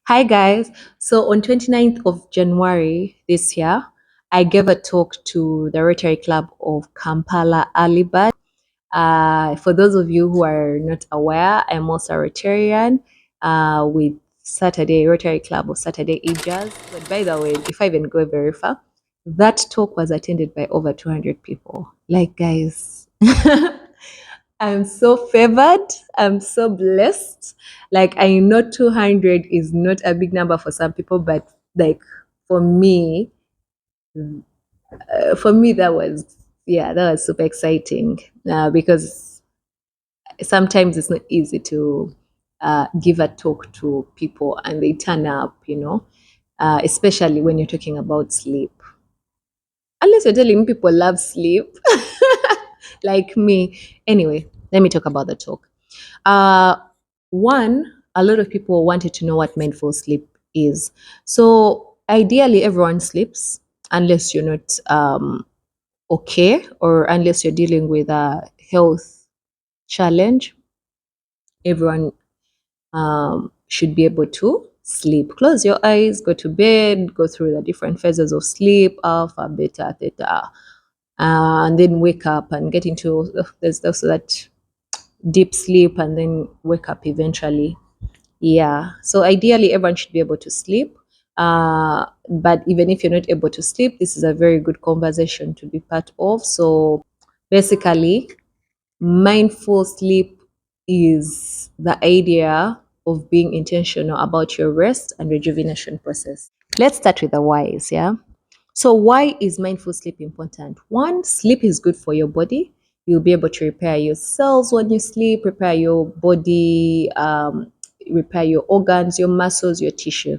Hi guys. So on 29th of January this year, I gave a talk to the Rotary Club of Kampala Alibad. For those of you who are not aware, I'm also a Rotarian with Saturday Rotary Club of Saturday Ijas. But by the way, if I even go very far, that talk was attended by over 200 people. Like guys, I'm so favored. I'm so blessed. Like I know 200 is not a big number for some people, but like for me, that was that was super exciting because sometimes it's not easy to give a talk to people and they turn up, especially when you're talking about sleep. Unless you're telling me people love sleep, like me. Anyway, let me talk about the talk. Uh, One, a lot of people wanted to know what mindful sleep is. So, ideally, everyone sleeps unless you're not okay or unless you're dealing with a health challenge. Everyone should be able to sleep. Close your eyes, go to bed, go through the different phases of sleep alpha, beta, theta, and then wake up and get into there's also that deep sleep and then wake up eventually. Yeah. So ideally, everyone should be able to sleep. But even if you're not able to sleep, this is a very good conversation to be part of. So basically, mindful sleep is the idea of being intentional about your rest and rejuvenation process. Let's start with the whys, yeah? So, why is mindful sleep important? One, sleep is good for your body. You'll be able to repair your cells when you sleep, repair your body, repair your organs, your muscles, your tissue.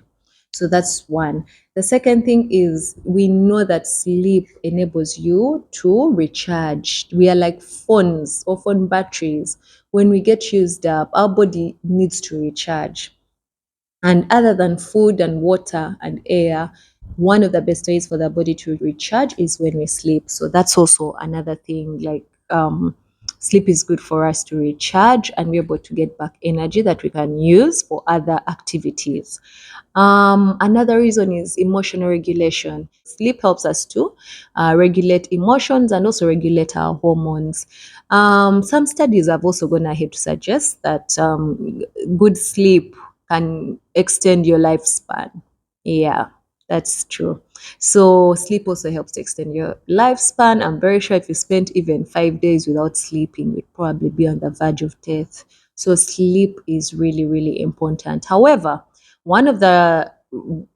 So, that's one. The second thing is we know that sleep enables you to recharge. We are like phones or phone batteries. When we get used up, our body needs to recharge. And other than food and water and air, one of the best ways for the body to recharge is when we sleep. So that's also another thing. Like sleep is good for us to recharge and be able to get back energy that we can use for other activities. Another reason is emotional regulation. Sleep helps us to regulate emotions and also regulate our hormones. Some studies have also gone ahead to suggest that good sleep can extend your lifespan. Yeah, that's true. So sleep also helps to extend your lifespan. I'm very sure if you spent even 5 days without sleeping, you'd probably be on the verge of death. So sleep is really, really important. However, one of the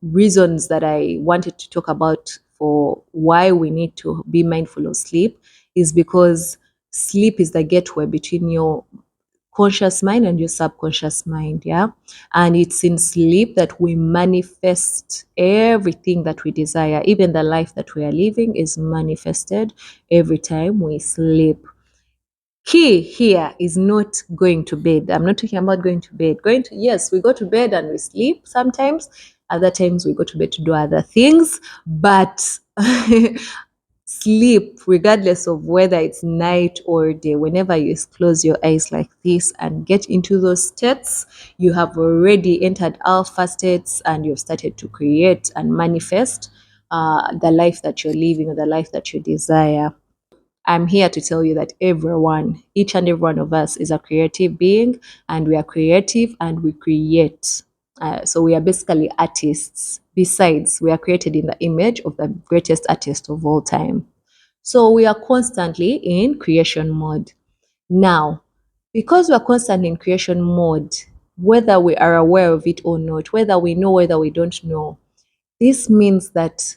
reasons that I wanted to talk about for why we need to be mindful of sleep is because sleep is the gateway between your conscious mind and your subconscious mind, yeah. And it's in sleep that we manifest everything that we desire. Even the life that we are living is manifested every time we sleep. Key here is not going to bed. I'm not talking about going to bed. Yes, we go to bed and we sleep sometimes. Other times we go to bed to do other things, but sleep, regardless of whether it's night or day, whenever you close your eyes like this and get into those states, you have already entered alpha states and you've started to create and manifest the life that you're living or the life that you desire. I'm here to tell you that everyone, each and every one of us, is a creative being, and we are creative and we create. So we are basically artists. Besides, we are created in the image of the greatest artist of all time. So we are constantly in creation mode. Now, because we are constantly in creation mode, whether we are aware of it or not, whether we know, whether we don't know, this means that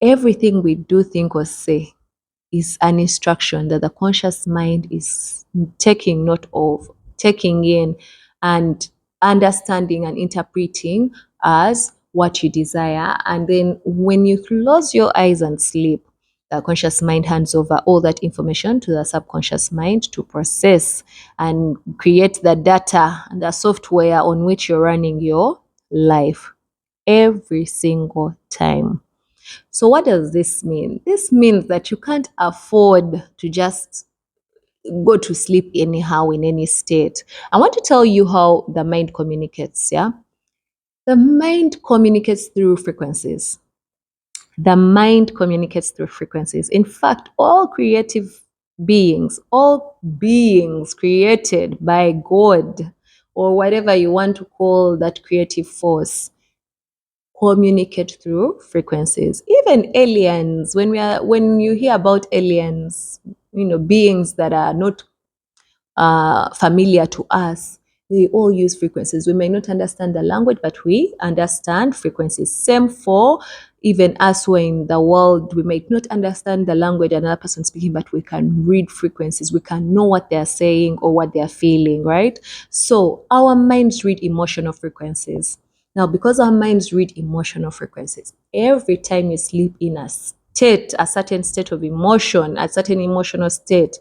everything we do, think, or say is an instruction that the conscious mind is taking note of, taking in, and understanding and interpreting as what you desire. And then when you close your eyes and sleep, the conscious mind hands over all that information to the subconscious mind to process and create the data and the software on which you're running your life every single time. So, what does this mean? This means that you can't afford to just go to sleep anyhow in any state. I want to tell you how the mind communicates. Yeah. The mind communicates through frequencies. The mind communicates through frequencies. In fact, all beings created by God, or whatever you want to call that creative force, communicate through frequencies. Even aliens, when you hear about aliens, beings that are not familiar to us, they all use frequencies. We may not understand the language, but we understand frequencies. Same for even us, who are in the world, we might not understand the language another person speaking, but we can read frequencies. We can know what they're saying or what they're feeling, right? So our minds read emotional frequencies. Now, because our minds read emotional frequencies, every time you sleep in a certain state of emotion, a certain emotional state,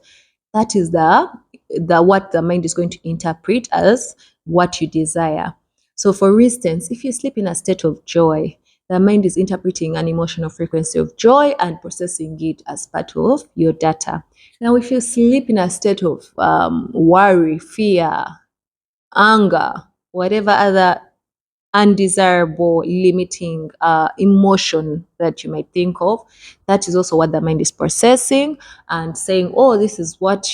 that is the what the mind is going to interpret as what you desire. So for instance, if you sleep in a state of joy, the mind is interpreting an emotional frequency of joy and processing it as part of your data. Now, if you sleep in a state of worry, fear, anger, whatever other undesirable, limiting emotion that you might think of, that is also what the mind is processing and saying, oh, this is what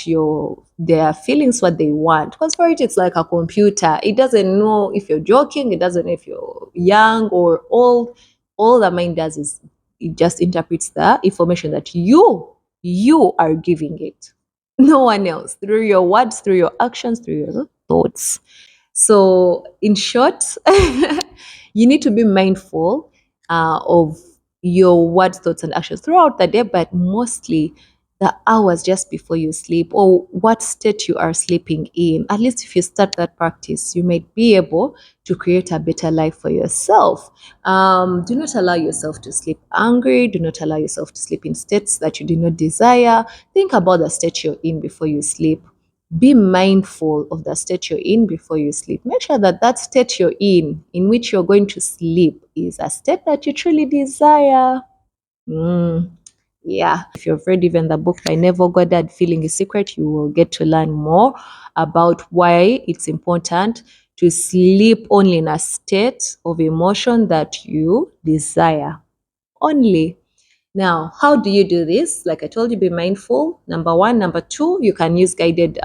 their feelings, what they want. Because for it, it's like a computer. It doesn't know if you're joking, it doesn't know if you're young or old. All the mind does is it just interprets the information that you are giving it. No one else, through your words, through your actions, through your thoughts. So, in short, you need to be mindful of your words, thoughts, and actions throughout the day, but mostly the hours just before you sleep, or what state you are sleeping in. At least if you start that practice, you might be able to create a better life for yourself. Do not allow yourself to sleep angry. Do not allow yourself to sleep in states that you do not desire. Think about the state you're in before you sleep. Be mindful of the state you're in before you sleep. Make sure that that state you're in which you're going to sleep, is a state that you truly desire. Yeah. If you've read even the book by Neville Goddard, Feeling is Secret, you will get to learn more about why it's important to sleep only in a state of emotion that you desire. Only. Now, how do you do this? Like I told you, be mindful. Number one. Number two, you can use guided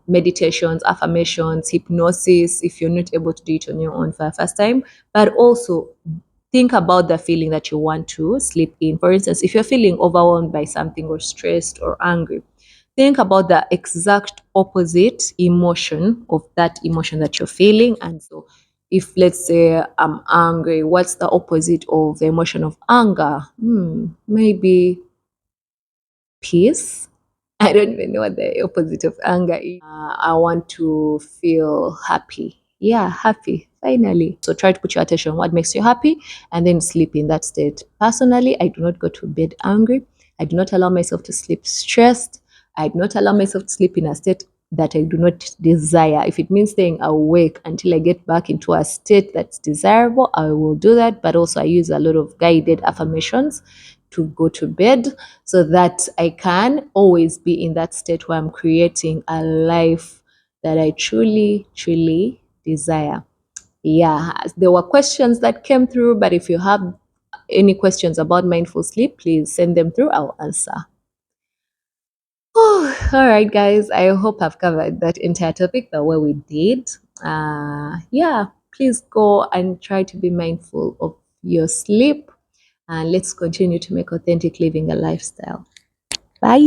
meditations, affirmations, hypnosis if you're not able to do it on your own for the first time. But also think about the feeling that you want to sleep in. For instance, if you're feeling overwhelmed by something or stressed or angry, think about the exact opposite emotion of that emotion that you're feeling. And so if, let's say, I'm angry, what's the opposite of the emotion of anger? Maybe peace. I don't even know what the opposite of anger is. I want to feel happy. Yeah, happy, finally. So try to put your attention on what makes you happy and then sleep in that state. Personally, I do not go to bed angry. I do not allow myself to sleep stressed. I do not allow myself to sleep in a state that I do not desire. If it means staying awake until I get back into a state that's desirable, I will do that. But also, I use a lot of guided affirmations to go to bed so that I can always be in that state where I'm creating a life that I truly, truly desire. Yeah, there were questions that came through, but if you have any questions about mindful sleep, please send them through. I'll answer. Oh, all right, guys. I hope I've covered that entire topic the way we did. Yeah, please go and try to be mindful of your sleep. And let's continue to make authentic living a lifestyle. Bye.